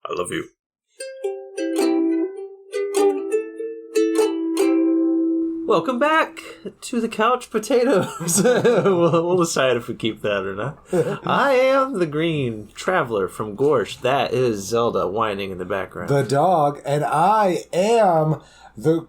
I love you. Welcome back to the Couch Potatoes. We'll decide if we keep that or not. I am the green traveler from Gorsh. That is Zelda whining in the background. The dog, and I am the...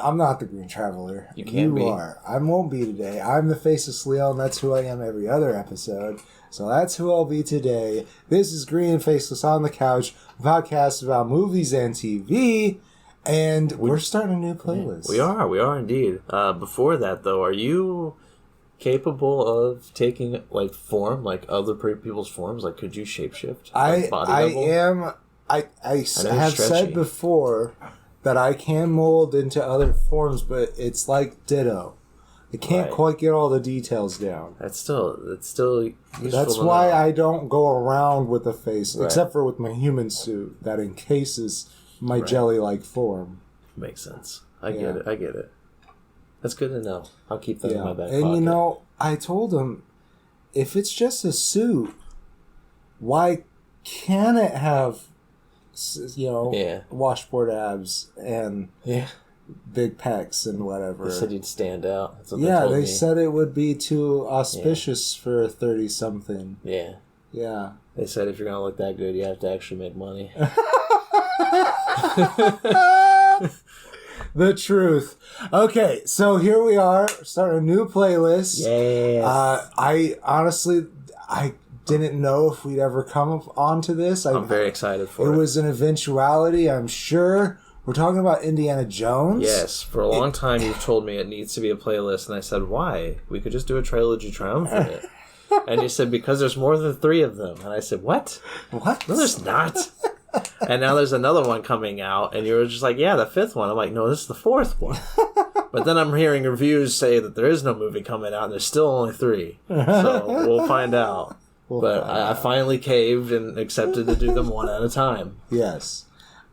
I'm not the green traveler. You can't be. You are. I won't be today. I'm the Faceless Leo, and that's who I am every other episode. So that's who I'll be today. This is Green and Faceless on the Couch, a podcast about movies and TV. And we're starting a new playlist. We are indeed. Before that, though, are you capable of taking like form, like other people's forms? Like, could you shapeshift? I am. I have stretchy. said before that I can mold into other forms, but it's like Ditto. I can't quite get all the details down. That's still useful. That's why I don't go around with a face, except for with my human suit that encases my jelly-like form. Makes sense. I get it. That's good to know. I'll keep that in my back pocket. And you know, I told him, if it's just a suit, why can't it have, washboard abs and big pecs and whatever? They said you'd stand out. That's what they said it would be too auspicious for a 30-something. Yeah. Yeah. They said if you're going to look that good, you have to actually make money. The truth. Okay, so here we are, starting a new playlist. Yes. I honestly didn't know if we'd ever come onto this. I'm very excited for it. It was an eventuality, I'm sure. We're talking about Indiana Jones. Yes, for a long time you've told me it needs to be a playlist, and I said, why? We could just do a trilogy triumvirate. And you said, because there's more than 3 of them. And I said, what? What? No, there's not. And now there's another one coming out, and you were just like, yeah, the 5th one. I'm like, no, this is the 4th one. But then I'm hearing reviews say that there is no movie coming out, and there's still only 3. So we'll find out. I finally caved and accepted to do them one at a time. Yes.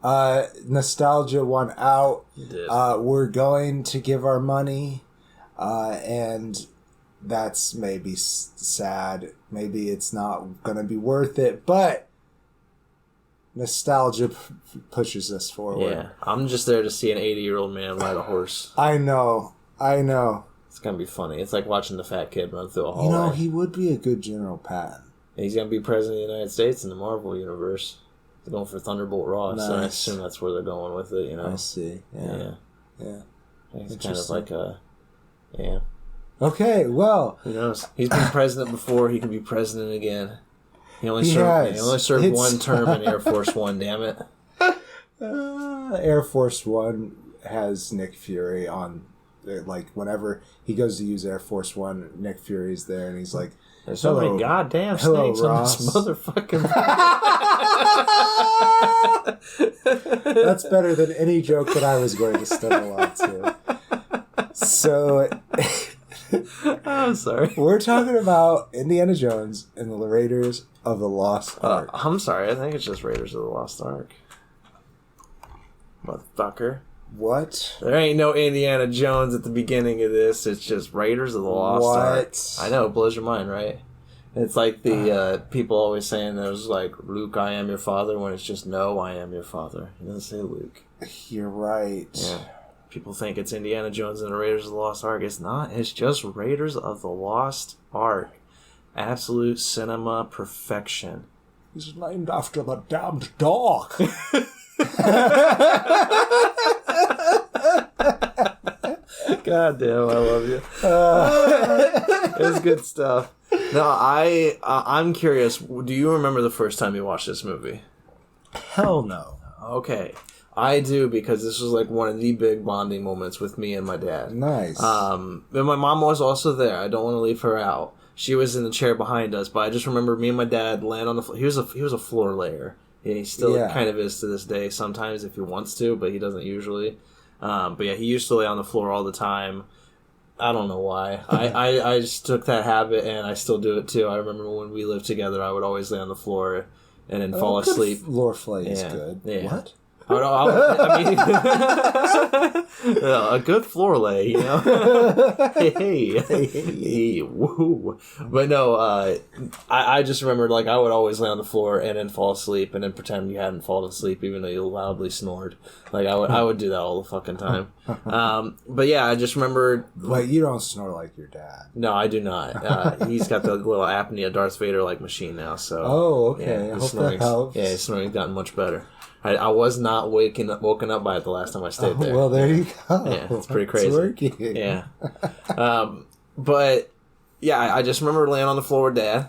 Nostalgia won out. You did. We're going to give our money, and that's maybe sad. Maybe it's not going to be worth it, but nostalgia pushes us forward. Yeah, I'm just there to see an 80-year-old man ride a horse. I know. It's going to be funny. It's like watching the fat kid run through a hallway. You know, he would be a good General Patton. He's going to be president of the United States in the Marvel universe. They're going for Thunderbolt Ross, and I assume that's where they're going with it, you know? I see. Yeah. He's kind of like a... Yeah. Okay, well... Who knows? He's been president before. He can be president again. He only served one term in Air Force One, damn it. Air Force One has Nick Fury on... Like, whenever he goes to use Air Force One, Nick Fury's there, and he's like... There's so many goddamn snakes on this motherfucking... That's better than any joke that I was going to stumble onto. So... I'm sorry. We're talking about Indiana Jones and the Raiders of the Lost Ark. I'm sorry. I think it's just Raiders of the Lost Ark. Motherfucker. What? There ain't no Indiana Jones at the beginning of this. It's just Raiders of the Lost Ark. I know. It blows your mind, right? It's like the people always saying there's like, Luke, I am your father, when it's just, no, I am your father. He doesn't say Luke. You're right. Yeah. People think it's Indiana Jones and the Raiders of the Lost Ark. It's not. It's just Raiders of the Lost Ark. Absolute cinema perfection. He's named after the damned dog. God damn, I love you. It's good stuff. No, I'm curious. Do you remember the first time you watched this movie? Hell no. Okay. I do, because this was like one of the big bonding moments with me and my dad. Nice. And my mom was also there. I don't want to leave her out. She was in the chair behind us, but I just remember me and my dad land on the floor. He was a floor layer. He still kind of is to this day. Sometimes if he wants to, but he doesn't usually. But yeah, he used to lay on the floor all the time. I don't know why. I just took that habit, and I still do it too. I remember when we lived together, I would always lay on the floor and then fall asleep. Floor play is good. Yeah. What? I mean, a good floor lay, you know. hey, woo. But no, I just remembered like I would always lay on the floor and then fall asleep and then pretend you hadn't fallen asleep even though you loudly snored. Like I would do that all the fucking time. But yeah, I just remembered. Like you don't snore like your dad. No, I do not. He's got the little apnea Darth Vader like machine now. So. Oh, okay. Yeah, I hope that helps. Yeah, his snoring's gotten much better. I was not woken up by it the last time I stayed there. Well, there you go. Yeah, it's pretty crazy. It's working. Yeah. But, yeah, I just remember laying on the floor with Dad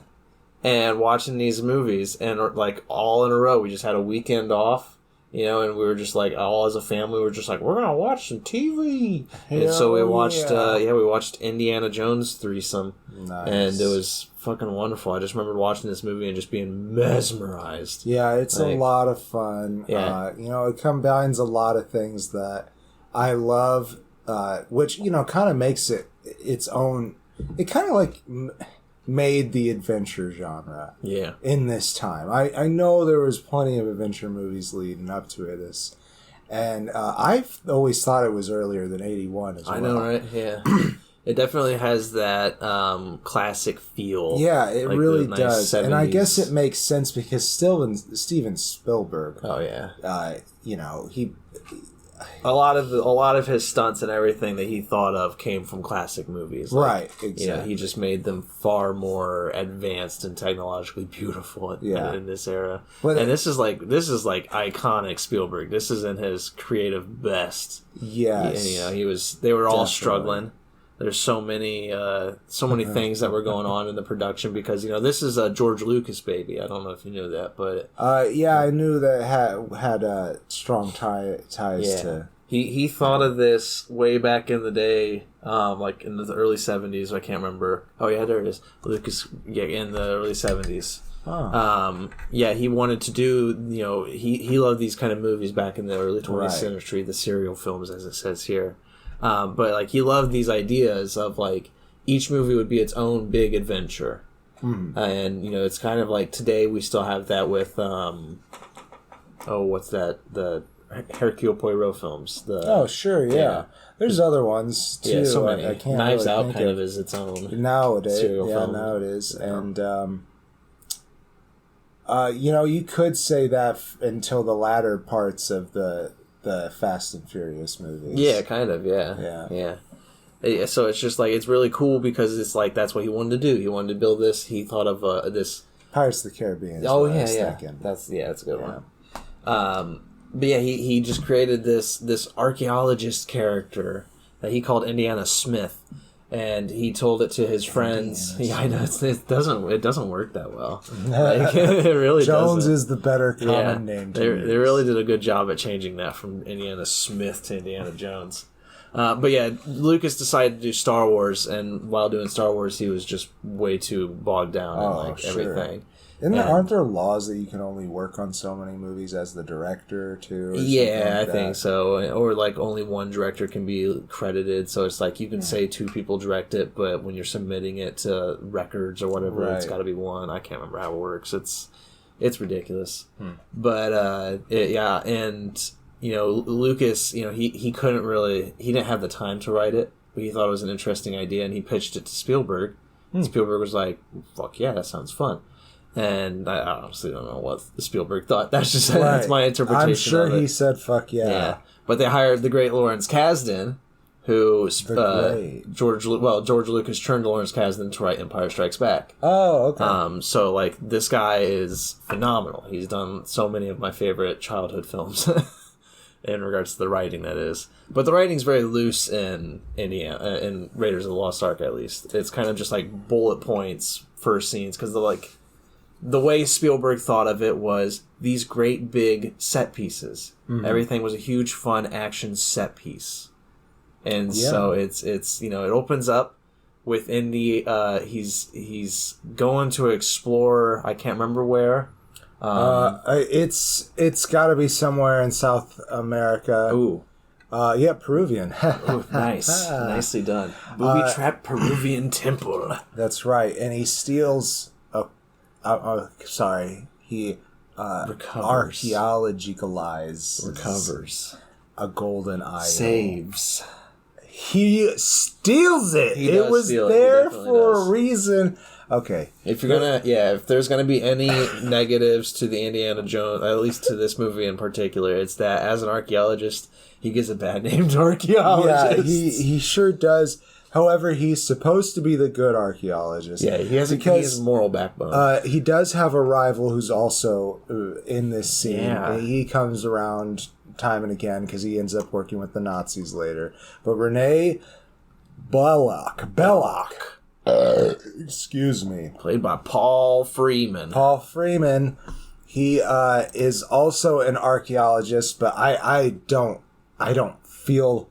and watching these movies. And, like, all in a row. We just had a weekend off, you know, and we were just, like, all as a family, we were just like, we're going to watch some TV. And so we watched, we watched Indiana Jones threesome. Nice. And it was fucking wonderful. I just remember watching this movie and just being mesmerized. Yeah, it's a lot of fun. Yeah. You know, it combines a lot of things that I love, which, you know, kind of makes it its own. It kind of like made the adventure genre in this time. I know there was plenty of adventure movies leading up to it. And I've always thought it was earlier than 81 as well. I know, right? Yeah. It definitely has that classic feel. Yeah, it like really does. 70s. And I guess it makes sense because Steven Spielberg. Oh yeah. You know, a lot of his stunts and everything that he thought of came from classic movies. Like, right, exactly. You know, he just made them far more advanced and technologically beautiful in this era. But and this is like iconic Spielberg. This is in his creative best. Yes. You know, they were all struggling. There's so many things that were going on in the production because, you know, this is a George Lucas baby. I don't know if you knew that, but I knew that had strong ties to. He thought of this way back in the day, like in the early 70s. I can't remember. Oh yeah, there it is. Lucas, in the early 70s. Oh. He wanted to do, you know, he loved these kind of movies back in the early 20th century, the serial films, as it says here. But like he loved these ideas of like each movie would be its own big adventure, and you know it's kind of like today we still have that with what's that, the Hercule Poirot films. There's other ones too. Yeah, so many. I can't Knives really Out kind of is its own nowadays. film. Now it is, and you know you could say that until the latter parts of the Fast and Furious movies. Yeah, kind of, yeah. So it's just like, it's really cool because it's like, that's what he wanted to do. He wanted to build this. He thought of this... Pirates of the Caribbean. That's a good one. But yeah, he just created this archaeologist character that he called Indiana Smith. And he told it to his friends. Yeah, I know it doesn't work that well. Like, it really Jones doesn't. is the better common name. They really did a good job at changing that from Indiana Smith to Indiana Jones. But yeah, Lucas decided to do Star Wars, and while doing Star Wars, he was just way too bogged down in everything. Aren't there laws that you can only work on so many movies as the director too? I think so. Or like only one director can be credited. So it's like you can say two people direct it, but when you're submitting it to records or whatever, it's got to be one. I can't remember how it works. It's ridiculous. But and you know Lucas, you know he didn't have the time to write it, but he thought it was an interesting idea, and he pitched it to Spielberg. Spielberg was like, "Fuck yeah, that sounds fun." And I honestly don't know what Spielberg thought. That's just that's my interpretation. I'm sure he said "fuck yeah." But they hired the great Lawrence Kasdan, who George Lucas turned to Lawrence Kasdan to write Empire Strikes Back. Oh, okay. So like this guy is phenomenal. He's done so many of my favorite childhood films in regards to the writing, that is. But the writing's very loose in in Raiders of the Lost Ark, at least. It's kind of just like bullet points for scenes because the way Spielberg thought of it was these great big set pieces. Everything was a huge fun action set piece. And so it's you know, it opens up with Indy he's going to explore, I can't remember where. It's got to be somewhere in South America. Ooh. Peruvian. Ooh, nice. Nicely done. Booby-trapped Peruvian temple. That's right. And he steals... he archaeologicalizes a golden idol. Saves. He steals it. It was steal there for a reason. Okay. If you're gonna, if there's gonna be any negatives to the Indiana Jones, at least to this movie in particular, it's that as an archaeologist, he gives a bad name to archaeologists. Yeah, he sure does. However, he's supposed to be the good archaeologist. Yeah, he has a moral backbone. He does have a rival who's also in this scene. Yeah. He comes around time and again because he ends up working with the Nazis later. But Rene Belloc. Excuse me. Played by Paul Freeman. He is also an archaeologist, but I don't feel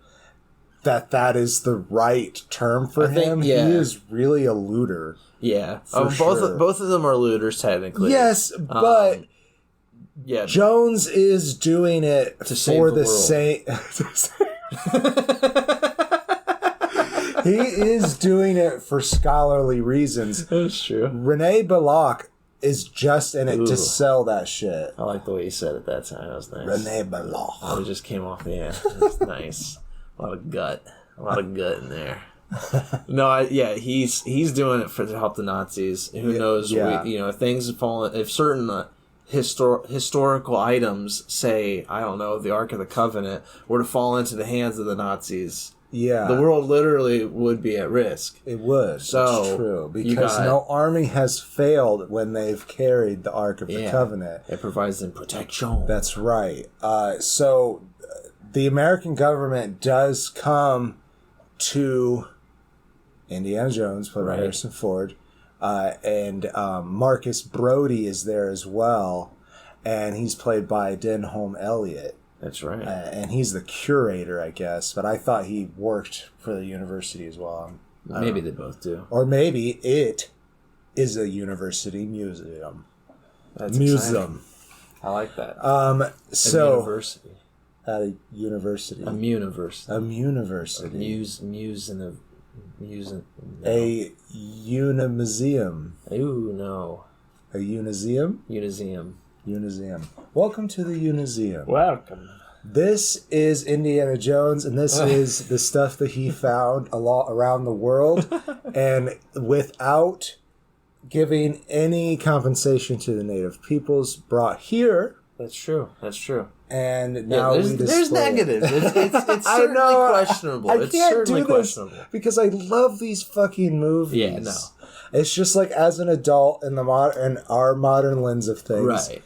that is the right term for him. He is really a looter. Yeah. Sure. Both of them are looters, technically. Yes, but Jones is doing it to for the same. He is doing it for scholarly reasons. That's true. Rene Belloc is just in it to sell that shit. I like the way you said it that time. That was nice. Rene Belloc. It just came off the end. It's nice. A lot of gut in there. No, he's doing it to help the Nazis. Who knows? If things have fallen, if certain historical items, say, I don't know, the Ark of the Covenant, were to fall into the hands of the Nazis, the world literally would be at risk. It would. So that's true, because no army has failed when they've carried the Ark of the Covenant. It provides them protection. That's right. So the American government does come to Indiana Jones, played by Harrison Ford, and Marcus Brody is there as well, and he's played by Denholm Elliott. That's right. And he's the curator, I guess, but I thought he worked for the university as well. Maybe they both do. Or maybe it is a university museum. That's exciting. I like that. University. At a university. A university. A university. A unimuseum. Ooh, no. A uniseum? Uniseum. Welcome to the Uniseum. Welcome. This is Indiana Jones, and this is the stuff that he found around the world, and without giving any compensation to the native peoples, brought here. That's true. And now there's negatives. It's certainly questionable. I can't do this because I love these fucking movies. Yeah, no. It's just like as an adult in our modern lens of things, right?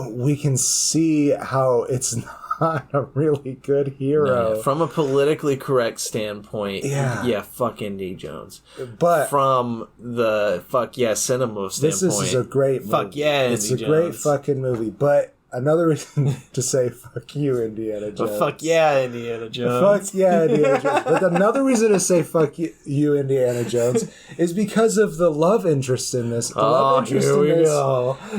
We can see how it's not a really good hero. No, from a politically correct standpoint, fuck Indy Jones. But from the cinema standpoint, this is a great movie. Fuck yeah, Indy it's a Jones. Great fucking movie. But another reason to say fuck you, Indiana Jones. But fuck yeah, Indiana Jones. Fuck yeah, Indiana Jones. But another reason to say fuck you, Indiana Jones, is because of the love interest in this. The love interest in this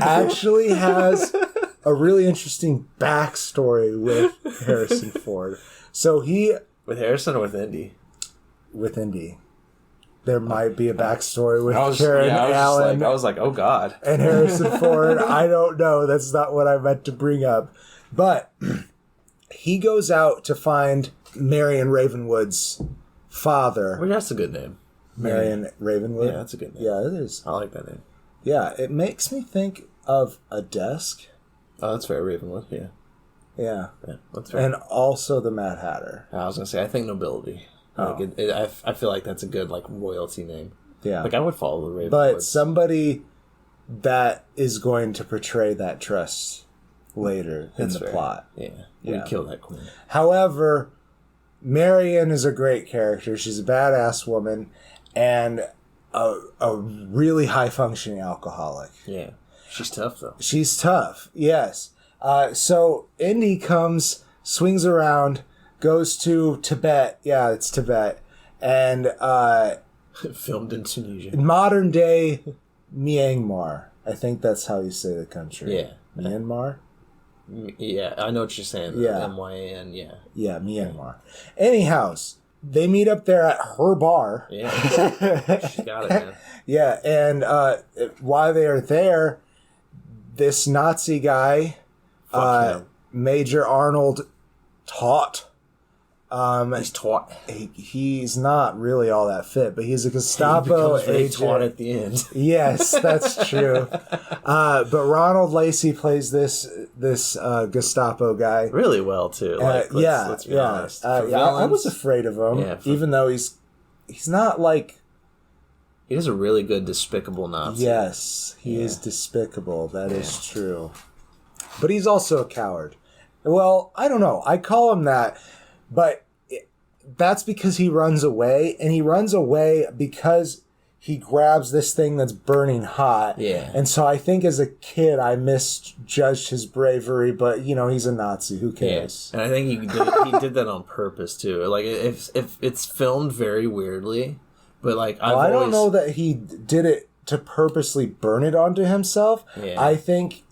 actually has a really interesting backstory with Harrison Ford. So with Harrison or with Indy? With Indy. There might be a backstory with Karen Allen. I was like, oh God. And Harrison Ford. I don't know. That's not what I meant to bring up. But he goes out to find Marion Ravenwood's father. Well, that's a good name. Marion Ravenwood? Yeah, that's a good name. Yeah, it is. I like that name. Yeah, it makes me think of a desk. Oh, that's fair. Ravenwood, yeah. Yeah. Yeah, that's fair. And also the Mad Hatter. I was going to say, I think Nobility. Oh. I feel like that's a good royalty name. Yeah. I would follow the Ravenwood. But somebody that is going to portray that trust later in the plot. Yeah. We'd kill that queen. However, Marion is a great character. She's a badass woman and a really high-functioning alcoholic. Yeah. She's tough, though. She's tough, yes. So Indy comes, swings around, goes to Tibet. Yeah, it's Tibet. And filmed in Tunisia. Modern day Myanmar. I think that's how you say the country. Yeah. Myanmar? Yeah, I know what you're saying. Yeah. M-Y-A-N, yeah. Yeah, Myanmar. Anyhow, they meet up there at her bar. Yeah. She got it, man. Yeah, and while they are there, this Nazi guy, Major Arnold Taut. He's taut. He's not really all that fit, but he's a Gestapo agent. Taut at the end. Yes, that's true. But Ronald Lacey plays this Gestapo guy really well too. Like, let's be honest. I was afraid of him, even though he's not like. He is a really good despicable Nazi. Yes, he is despicable. That is true. But he's also a coward. Well, I don't know. I call him that. But that's because he runs away, and he runs away because he grabs this thing that's burning hot. Yeah. And so I think as a kid, I misjudged his bravery, but, he's a Nazi. Who cares? Yeah. And I think he did that on purpose, too. Like, if it's filmed very weirdly, but, like, I don't know that he did it to purposely burn it onto himself. Yeah. I think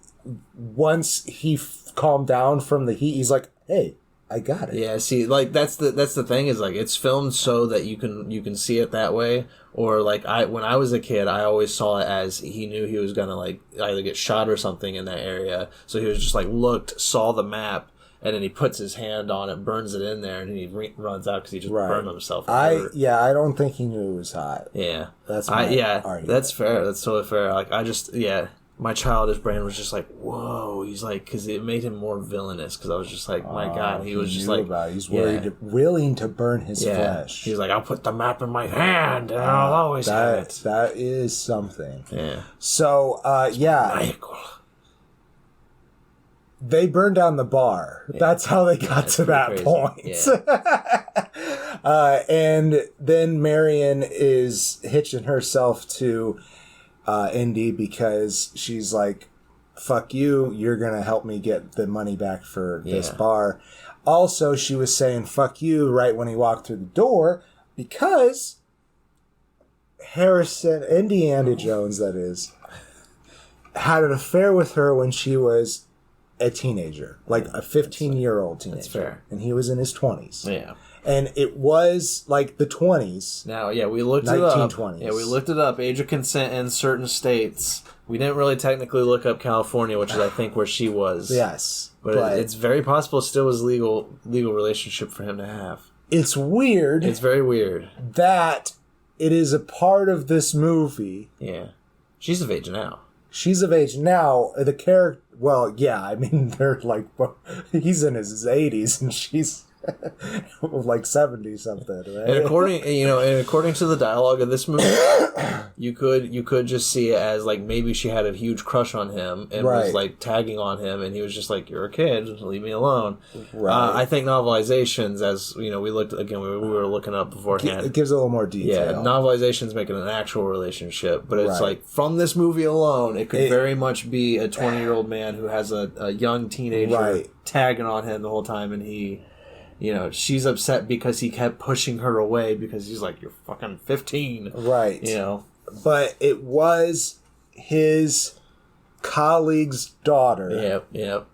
once he calmed down from the heat, he's like, hey, I got it. Yeah, see, like that's the thing is like it's filmed so that you can see it that way, or like when I was a kid, I always saw it as he knew he was gonna like either get shot or something in that area, so he was just like saw the map, and then he puts his hand on it, burns it in there, and then he runs out because he just burned himself. I don't think he knew it was hot. Yeah, that's argument. That's fair. That's totally fair. Like my childish brain was just like, whoa. He's like, because it made him more villainous. Because I was just like, my God, he was just like, he's willing to burn his flesh. He's like, I'll put the map in my hand, and I'll always have it. That is something. Yeah. So, they burned down the bar. Yeah. That's how they got to that crazy point. Yeah. And then Marion is hitching herself to Indy because she's like, fuck you, you're gonna help me get the money back for this bar. Also, she was saying fuck you right when he walked through the door because Indiana Jones, that is, had an affair with her when she was a teenager, like a 15-year-old teenager. That's fair. And he was in his 20s. Yeah. And it was like the 20s. Now, we looked 1920s. it up. Yeah, we looked it up. Age of consent in certain states. We didn't really technically look up California, which is, I think, where she was. Yes. But it's very possible it still was legal relationship for him to have. It's weird. It's very weird. That it is a part of this movie. Yeah. She's of age now. She's of age now. The character, well, yeah, I mean, they're like, he's in his 80s and she's like 70 something, right? And according to the dialogue of this movie, you could just see it as like maybe she had a huge crush on him and was like tagging on him, and he was just like, "You're a kid, leave me alone." Right. I think novelizations, as we looked again, we were looking up beforehand. It gives a little more detail. Yeah, novelizations make it an actual relationship, but it's like from this movie alone, it could very much be a 20-year-old man who has a young teenager tagging on him the whole time, and he. She's upset because he kept pushing her away because he's like, you're fucking 15. Right. But it was his colleague's daughter. Yep.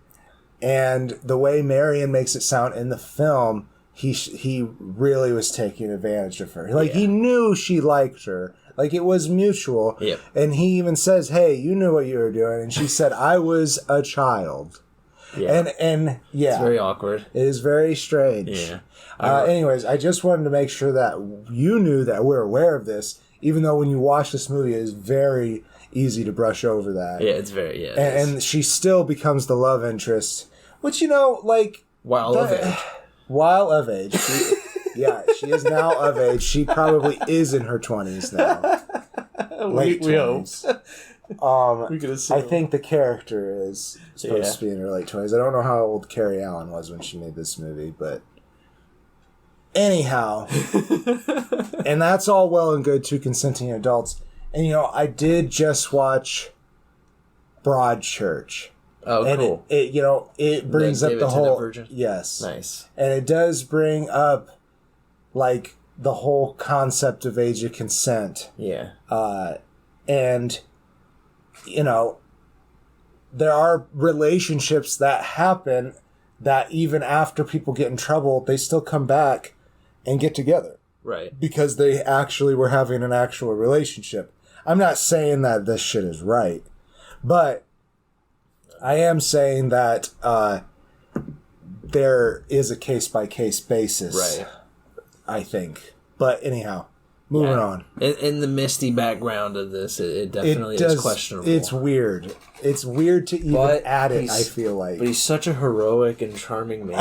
And the way Marion makes it sound in the film, he really was taking advantage of her. Like, he knew she liked her. Like, it was mutual. Yep. And he even says, hey, you knew what you were doing. And she said, I was a child. Yeah. And it's very awkward. It is very strange. Yeah. Anyways, I just wanted to make sure that you knew that we're aware of this, even though when you watch this movie, it is very easy to brush over that. Yeah, it's very, and she still becomes the love interest, which, like... While of age. While of age. She is now of age. She probably is in her 20s now. Late 20s. I think the character is supposed to be in her late 20s. I don't know how old Carrie Allen was when she made this movie, but anyhow. And that's all well and good, to consenting adults. And I did just watch Broadchurch. Oh, and cool. It brings up the whole Virgin? Yes. Nice. And it does bring up like the whole concept of age of consent. Yeah. And there are relationships that happen that even after people get in trouble, they still come back and get together. Right. Because they actually were having an actual relationship. I'm not saying that this shit is right, but I am saying that there is a case-by-case basis. Right. I think. But anyhow, moving on. In the misty background of this, it definitely is questionable. It's weird. It's weird to even add it, I feel like. But he's such a heroic and charming man.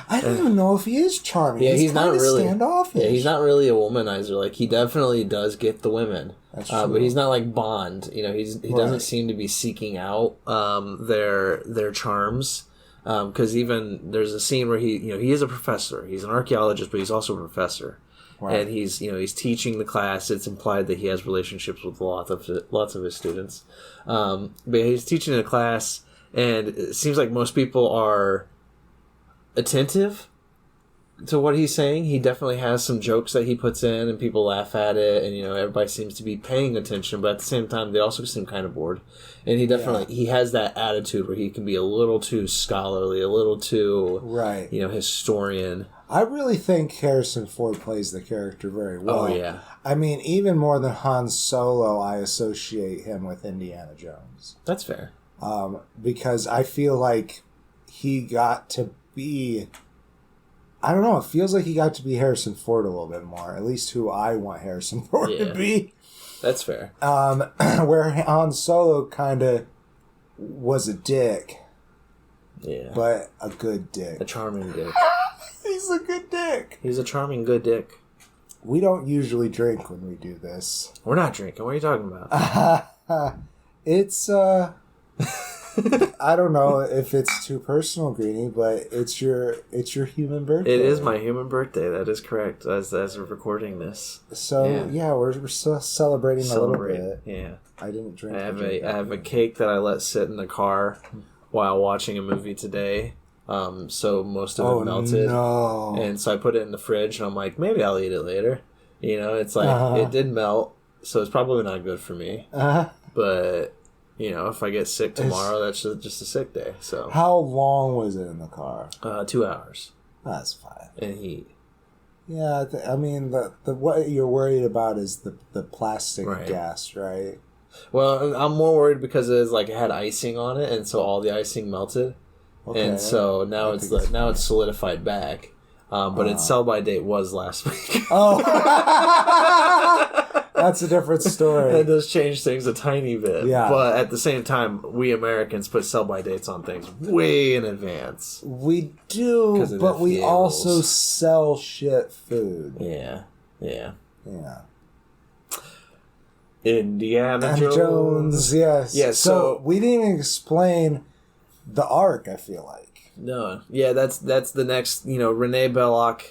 I don't even know if he is charming. Yeah, he's not really standoffish. Yeah, he's not really a womanizer. Like, he definitely does get the women. That's true. But he's not like Bond. You know, he doesn't seem to be seeking out their charms. Because even there's a scene where he is a professor. He's an archaeologist, but he's also a professor. Right. And he's teaching the class. It's implied that he has relationships with lots of his students. But he's teaching a class, and it seems like most people are attentive to what he's saying. He definitely has some jokes that he puts in, and people laugh at it, and everybody seems to be paying attention, but at the same time they also seem kind of bored. And he has that attitude where he can be a little too scholarly, a little too historian. I really think Harrison Ford plays the character very well. Oh yeah. I mean, even more than Han Solo, I associate him with Indiana Jones. That's fair. Because I feel like he got to be, I don't know, it feels like he got to be Harrison Ford a little bit more, at least who I want Harrison Ford to be. That's fair. Where Han Solo kind of was a dick. Yeah. But a good dick. A charming dick. He's a good dick. He's a charming good dick. We don't usually drink when we do this. We're not drinking. What are you talking about? It's, I don't know if it's too personal, Greenie, but it's your human birthday. It is my human birthday. That is correct. As we're recording this. So we're still celebrating a little bit. Yeah. I didn't drink. I have a cake that I let sit in the car while watching a movie today. So most of it melted. No. And so I put it in the fridge, and I'm like, maybe I'll eat it later. It's like it did melt, so it's probably not good for me. But if I get sick tomorrow, that's just a sick day. So how long was it in the car? 2 hours. That's fine. And heat. Yeah, I mean the what you're worried about is the plastic gas, right? Well, I'm more worried because it had icing on it, and so all the icing melted, and so now it's solidified back. But its sell-by date was last week. Oh, that's a different story. It does change things a tiny bit. Yeah. But at the same time, we Americans put sell-by dates on things way in advance. We do, but we also sell shit food. Yeah. Yeah. Indiana Jones. Yes. Yeah, so we didn't even explain the arc, I feel like. No, yeah, that's the next. Rene Belloc,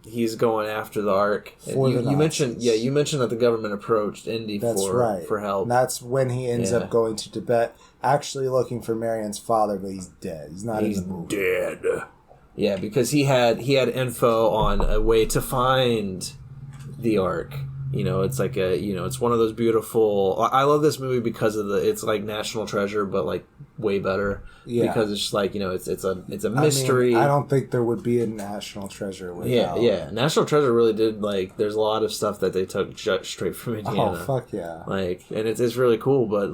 he's going after the Ark. You mentioned that the government approached Indy for help. And that's when he ends up going to Tibet, actually looking for Marianne's father, but he's dead. He's not in the movie. Dead. Yeah, because he had info on a way to find the Ark. It's like it's one of those beautiful. I love this movie because of it's like National Treasure, but like way better. Yeah. Because it's just like it's a mystery. I don't think there would be a National Treasure without. Yeah. National Treasure really did there's a lot of stuff that they took straight from Indiana. Oh fuck yeah! And it's really cool, but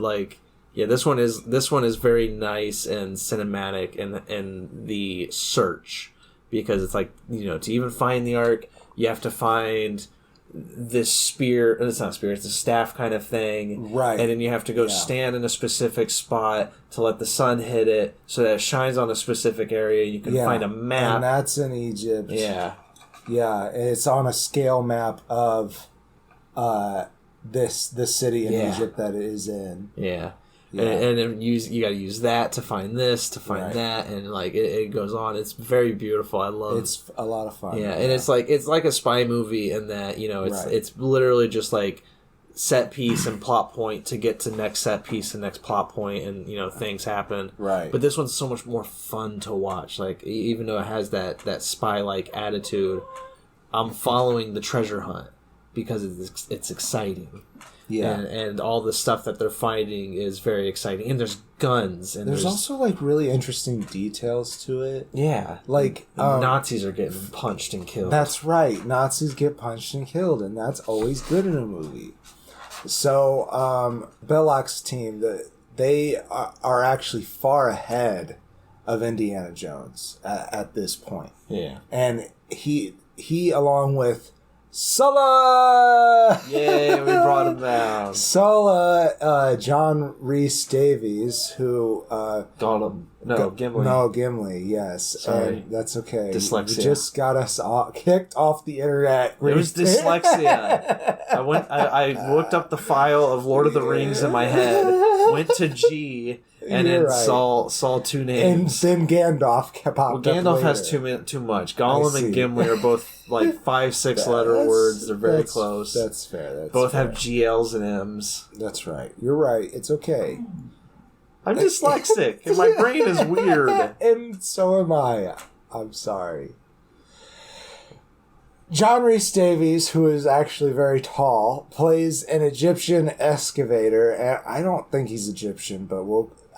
this one is very nice and cinematic and the search, because it's to even find the Ark, you have to find this spear. It's not a spear, it's a staff kind of thing, right? And then you have to go stand in a specific spot to let the sun hit it so that it shines on a specific area. You can find a map, and that's in Egypt. Yeah, it's on a scale map of the city in Egypt that it is in. And then you got to use that to find this, to find that, and it goes on. It's very beautiful. I love. It's a lot of fun. Yeah, and it's like a spy movie in that it's literally just set piece and plot point to get to next set piece and next plot point, and things happen. Right. But this one's so much more fun to watch. Even though it has that spy attitude, I'm following the treasure hunt because it's exciting. Yeah, and all the stuff that they're finding is very exciting, and there's guns, and there's also really interesting details to it. Yeah, Nazis are getting punched and killed. That's right, Nazis get punched and killed, and that's always good in a movie. So Belloc's team, they are actually far ahead of Indiana Jones at this point. Yeah. And he along with Sulla! Yay, we brought him down. Sulla, John Rhys Davies, who... Gollum. No, Gimli. No, Gimli, yes. Sorry. And that's okay. Dyslexia. You just got us kicked off the internet. It was dyslexia. I looked up the file of Lord of the Rings in my head, went to G, and You're then right. saw two And names. then Gandalf popped up Gandalf later. has too much. Gollum I and see. Gimli are both like 5-6 letter words. They're very close. That's fair. That's both fair. have GLs and M's. That's right. You're right. It's okay. I'm dyslexic, and my brain is weird. And so am I. I'm sorry. John Rhys Davies, who is actually very tall, plays an Egyptian excavator. And I don't think he's Egyptian, but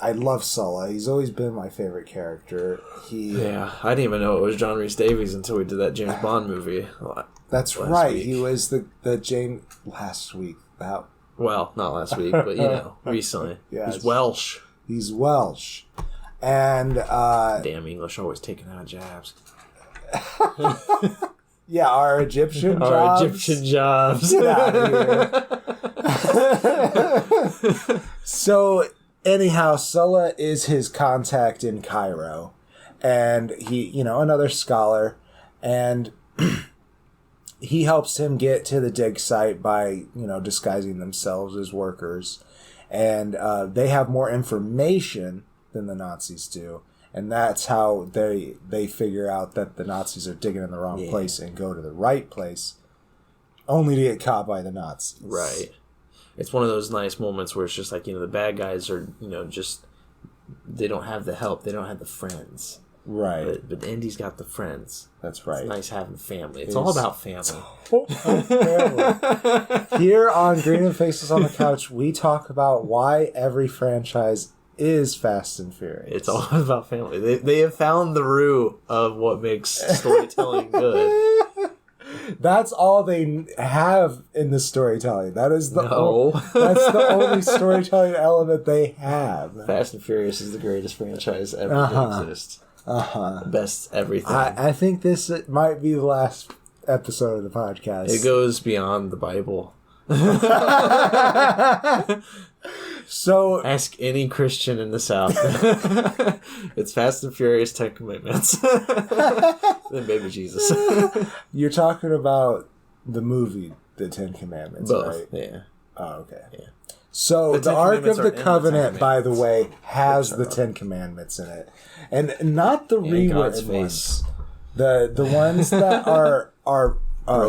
I love Sulla. He's always been my favorite character. Yeah, I didn't even know it was John Rhys Davies until we did that James Bond movie. That's last right. week. He was the James last week. Well, not last week, but recently. Yes. He's Welsh. He's Welsh. And Damn English always taking out jabs. yeah, our Egyptian jobs. Our Egyptian jobs. Get out of here. So, anyhow, Sulla is his contact in Cairo. And he, another scholar. And he helps him get to the dig site by, disguising themselves as workers. And they have more information than the Nazis do. And that's how they figure out that the Nazis are digging in the wrong place and go to the right place, only to get caught by the Nazis. Right. It's one of those nice moments where it's just like, the bad guys are, they don't have the help. They don't have the friends. Right. But Indy's got the friends. That's right. It's nice having family. It's all about family. Here on Green and Faces on the Couch, we talk about why every franchise is Fast and Furious. It's all about family. They have found the root of what makes storytelling good. That's all they have in the storytelling. That is the that's the only storytelling element they have. Fast and Furious is the greatest franchise ever to exist. Best everything. I think this might be the last episode of the podcast. It goes beyond the Bible. So ask any Christian in the South. It's Fast and Furious 10 Commandments. Then baby Jesus. You're talking about the movie, The 10 Commandments, Both, right? Yeah. Oh, okay. Yeah. So the Ark of the Covenant, by the way, has the 10 Ten Commandments in it, and not the God's rewritten face. ones. The ones that are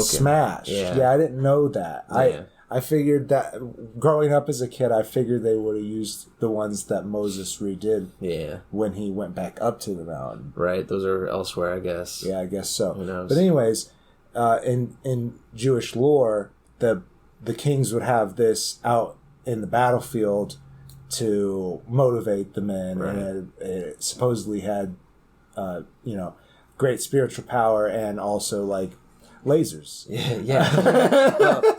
smashed. Yeah. I didn't know that. Yeah. I figured that growing up as a kid, I figured they would have used the ones that Moses redid. Yeah. When he went back up to the mountain. Right. Those are elsewhere, I guess. Yeah, I guess so. Who knows? But anyways, in Jewish lore, the kings would have this out in the battlefield to motivate the men, Right. and it supposedly had, great spiritual power and also like lasers. Yeah.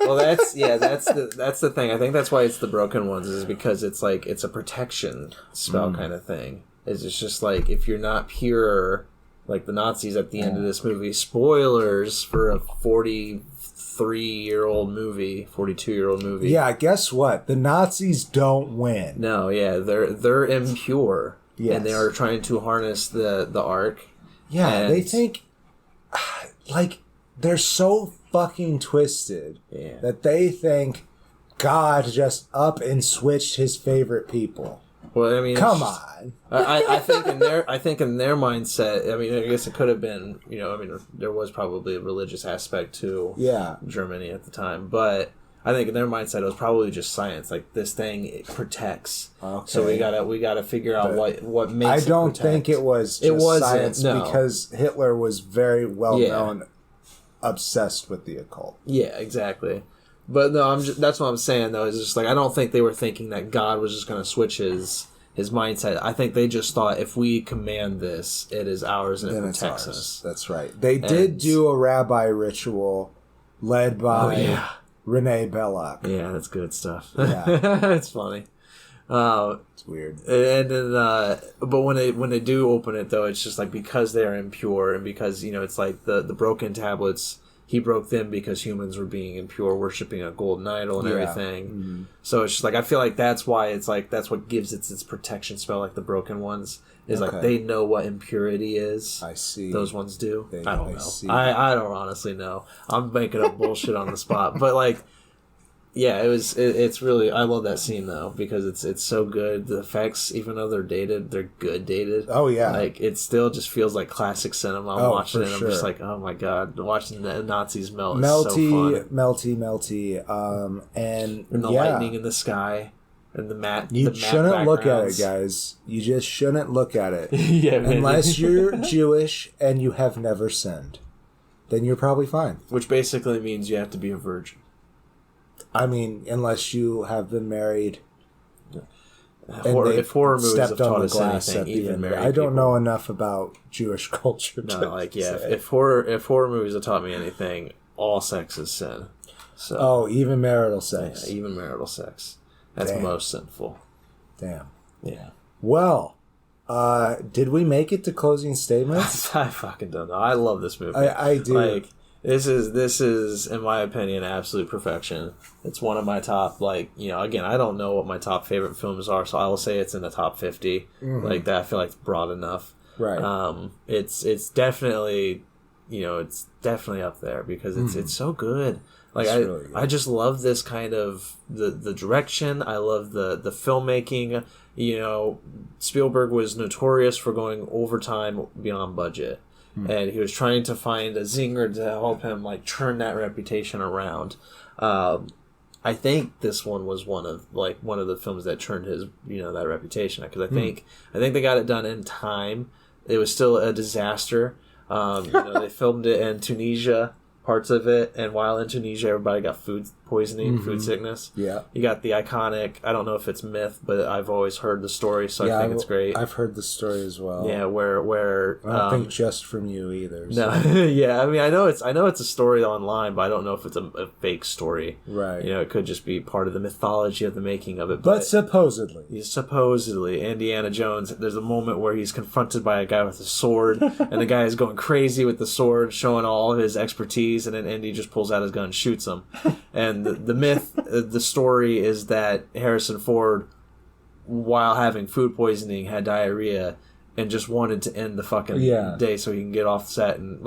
well, that's the thing. I think that's why it's the broken ones, is because it's like it's a protection spell kind of thing. It's just like if you're not pure, like the Nazis at the end of this movie. Spoilers for a 43-year-old movie, 42-year-old movie. Yeah, guess what? The Nazis don't win. No, yeah, they're impure. Yes. And they are trying to harness the Ark. Yeah, And- they think like they're so fucking twisted that they think God just up and switched his favorite people. Well, I mean, Come on. I think in their mindset. I mean, I guess it could have been. There was probably a religious aspect to Germany at the time, but I think in their mindset it was probably just science. Like this thing, it protects. Okay. So we gotta figure out what makes. I don't it protect. think it was just It wasn't, science no. because Hitler was very well known, obsessed with the occult. Yeah, exactly. But no, that's what I'm saying though. Is just like I don't think they were thinking that God was just going to switch his mindset. I think they just thought if we command this, it is ours and it protects us. That's right. They did do a rabbi ritual led by Renee Belloc. Yeah, that's good stuff. Yeah. It's funny. It's weird. And then, but when they do open it though, it's just like because they are impure and because it's like the broken tablets. He broke them because humans were being impure, worshiping a golden idol and everything. Mm-hmm. So it's just like I feel like that's why it's like that's what gives its protection spell, like the broken ones. Is like they know what impurity is. I see. Those ones do. I don't know. I don't honestly know. I'm making up bullshit on the spot, but like. Yeah, it's really I love that scene though because it's so good. The effects, even though they're dated, they're good dated. Oh yeah, like it still just feels like classic cinema. I'm watching it, and I'm just like, oh my god, watching the Nazis melt is so fun. Melty, and the lightning in the sky and the matte. You shouldn't look at it, guys. You just shouldn't look at it. Yeah, unless you're Jewish and you have never sinned, then you're probably fine. Which basically means you have to be a virgin. I mean, unless you have been married. If horror movies have taught us anything, even married I don't know enough about Jewish culture. If horror movies have taught me anything, all sex is sin. So, even marital sex. Yeah, even marital sex. That's most sinful. Damn. Yeah. Well, did we make it to closing statements? I fucking don't know. I love this movie. I do. Like, This is, in my opinion, absolute perfection. It's one of my top, again, I don't know what my top favorite films are, so I will say it's in the top 50. Mm-hmm. Like that, I feel like it's broad enough. Right. It's definitely, it's definitely up there because it's so good. Like really good. I just love this kind of the direction. I love the filmmaking. Spielberg was notorious for going overtime beyond budget. And he was trying to find a zinger to help him turn that reputation around. I think this one was one of the films that turned his that reputation, because I think they got it done in time. It was still a disaster. They filmed it in Tunisia, parts of it, and while in Tunisia, everybody got food poisoning, food sickness. Yeah, you got the iconic. I don't know if it's myth, but I've always heard the story, so I think it's great. I've heard the story as well. Yeah, where I don't think just from you either. So. No, yeah, I mean, I know it's a story online, but I don't know if it's a fake story. Right. It could just be part of the mythology of the making of it. But supposedly, Indiana Jones. There's a moment where he's confronted by a guy with a sword, and the guy is going crazy with the sword, showing all of his expertise, and then Indy just pulls out his gun and shoots him. And the myth, the story is that Harrison Ford, while having food poisoning, had diarrhea and just wanted to end the fucking day so he can get off set and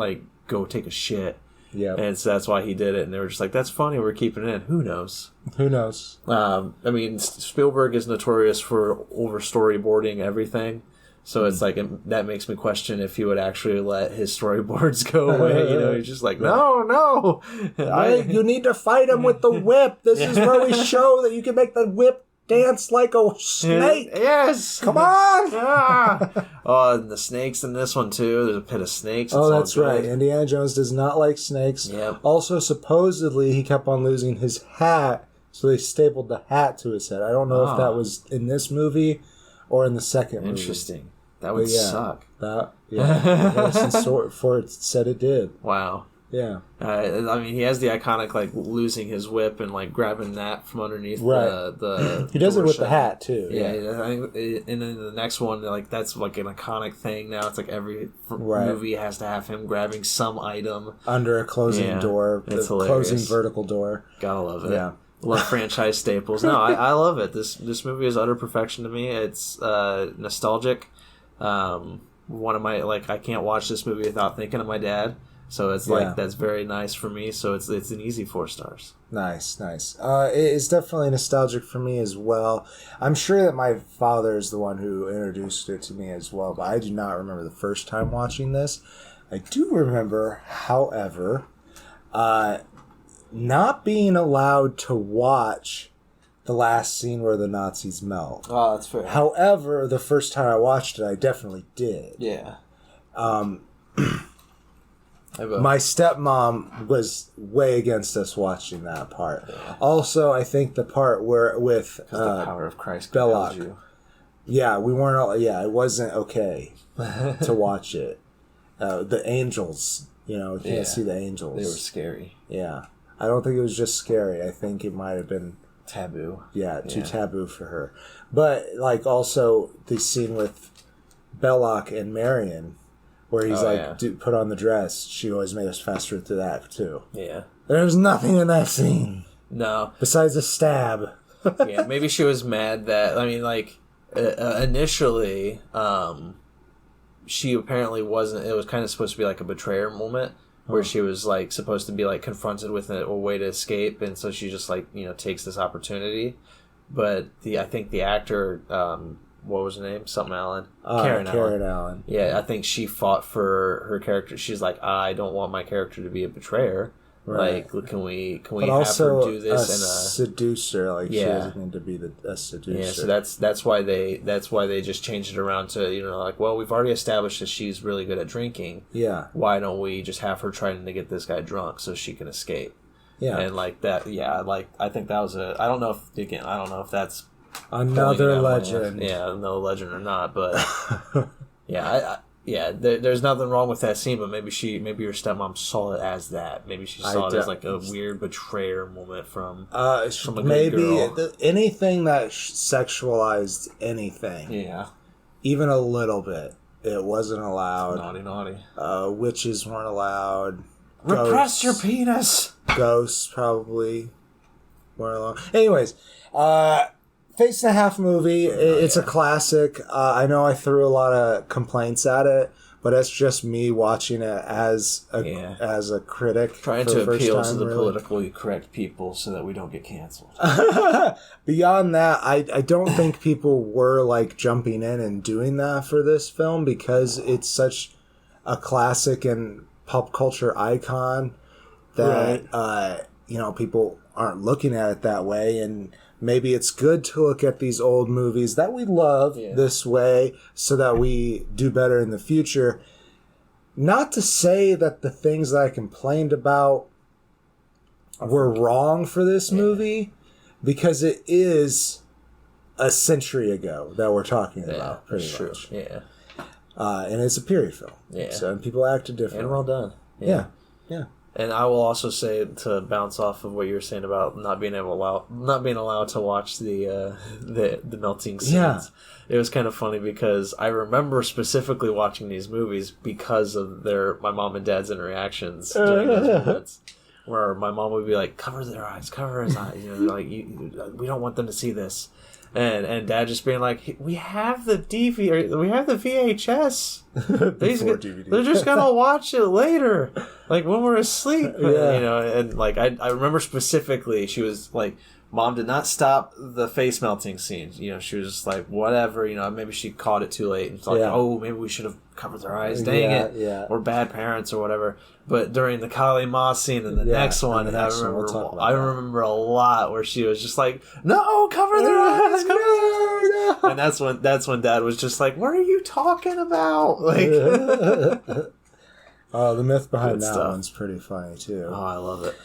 go take a shit. Yeah. And so that's why he did it. And they were just like, that's funny, we're keeping it in. Who knows? I mean, Spielberg is notorious for over storyboarding everything. So it's that makes me question if he would actually let his storyboards go away. He's just like, no. You need to fight him with the whip. This is where we show that you can make the whip dance like a snake. Yes. Come on. And the snakes in this one, too. There's a pit of snakes. Oh, that's right. Indiana Jones does not like snakes. Yep. Also, supposedly, he kept on losing his hat, so they stapled the hat to his head. I don't know if that was in this movie or in the second movie. Interesting. That would suck. Harrison Ford said it did. Wow. Yeah. I mean, he has the iconic, losing his whip and, grabbing that from underneath the He does it with the hat, too. Yeah. I think, and then the next one, that's, an iconic thing now. It's every movie has to have him grabbing some item. Under a closing door. It's hilarious. Closing vertical door. Gotta love it. Yeah. Love franchise staples. No, I love it. This movie is utter perfection to me. It's nostalgic. One of my I can't watch this movie without thinking of my dad, so it's that's very nice for me. So it's an easy 4 stars. Nice. It's definitely nostalgic for me as well. I'm sure that my father is the one who introduced it to me as well, but I do not remember the first time watching this. I do remember, however, not being allowed to watch the last scene where the Nazis melt. Oh, that's fair. However, the first time I watched it, I definitely did. Yeah. My stepmom was way against us watching that part. Yeah. Also, I think the part where with the power of Christ Belloc. You. Yeah, we weren't all. Yeah, it wasn't okay to watch it. The angels, you can't see the angels. They were scary. Yeah, I don't think it was just scary. I think it might have been taboo. Yeah, too taboo for her. But like also the scene with Belloc and Marion, where he's put on the dress. She always made us fast through that too. Yeah. There's nothing in that scene. No. Besides a stab. Yeah, maybe she was mad that, I mean, like, initially, she apparently wasn't, it was kind of supposed to be like a betrayer moment, where she was, like, supposed to be, like, confronted with a way to escape, and so she just, like, takes this opportunity. But I think the actor, what was her name? Something Allen? Karen Allen. Yeah, I think she fought for her character. She's like, I don't want my character to be a betrayer. Right. Like, can we have her do this? A seducer, like she doesn't need to be a seducer. Yeah, so that's why they just changed it around to like, well, we've already established that she's really good at drinking. Yeah. Why don't we just have her trying to get this guy drunk so she can escape? Yeah. And like that, I think that was I don't know if that's another legend. Another legend or not, but there's nothing wrong with that scene, but maybe your stepmom saw it as that. Maybe she saw it as like a weird betrayer moment from a good girl. Anything that sexualized anything. Yeah. Even a little bit. It wasn't allowed. Naughty. Witches weren't allowed. Repress your penis! Ghosts probably weren't allowed. Anyways, Face and a Half movie. It's a classic. I know I threw a lot of complaints at it, but it's just me watching it as a critic. Trying to appeal to the politically correct people so that we don't get canceled. Beyond that, I don't think people were like jumping in and doing that for this film because it's such a classic and pop culture icon that people aren't looking at it that way, and maybe it's good to look at these old movies that we love this way so that we do better in the future. Not to say that the things that I complained about were wrong for this movie, because it is a century ago that we're talking about, pretty much. Yeah. And it's a period film. Yeah. So people acted differently. And well done. Yeah. And I will also say, to bounce off of what you were saying about not being allowed to watch the melting scenes. Yeah. It was kind of funny because I remember specifically watching these movies because of my mom and dad's interactions during those moments, where my mom would be like, "Cover their eyes, cover his eyes," like we don't want them to see this. And Dad just being like, we have the VHS. They're just gonna watch it later, like when we're asleep. And like I remember specifically, she was like, Mom did not stop the face melting scene. She was just like, whatever. Maybe she caught it too late and thought, oh, maybe we should have covered their eyes. Dang it, we're bad parents or whatever. But during the Kali Ma scene and the next one, I remember a lot where she was just like, no, cover their eyes, cover their eyes. And that's when Dad was just like, what are you talking about? Like, the myth behind that one's pretty funny too. Oh, I love it.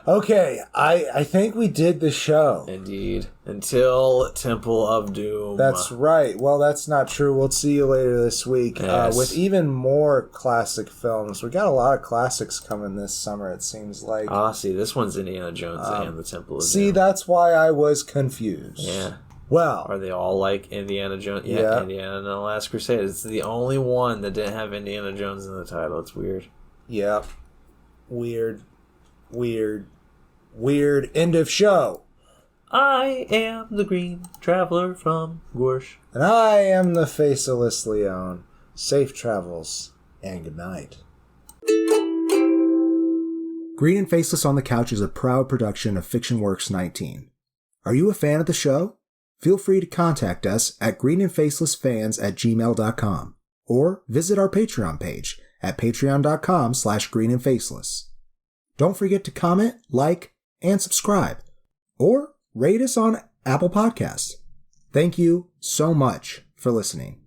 Okay, I think we did the show. Indeed. Until Temple of Doom. That's right. Well, that's not true. We'll see you later this week with even more classic films. We got a lot of classics coming this summer, it seems like. See, this one's Indiana Jones and the Temple of Doom. See, that's why I was confused. Yeah. Well. Are they all like Indiana Jones? Yeah, Indiana and the Last Crusade. It's the only one that didn't have Indiana Jones in the title. It's weird. Yeah. Weird. End of show. I am the Green Traveler from Gorsh. And I am the Faceless Leon. Safe travels and good night. Green and Faceless on the Couch is a proud production of FictionWorks 19. Are you a fan of the show? Feel free to contact us at greenandfacelessfans@gmail.com or visit our Patreon page at patreon.com/greenandfaceless. Don't forget to comment, like, and subscribe, or rate us on Apple Podcasts. Thank you so much for listening.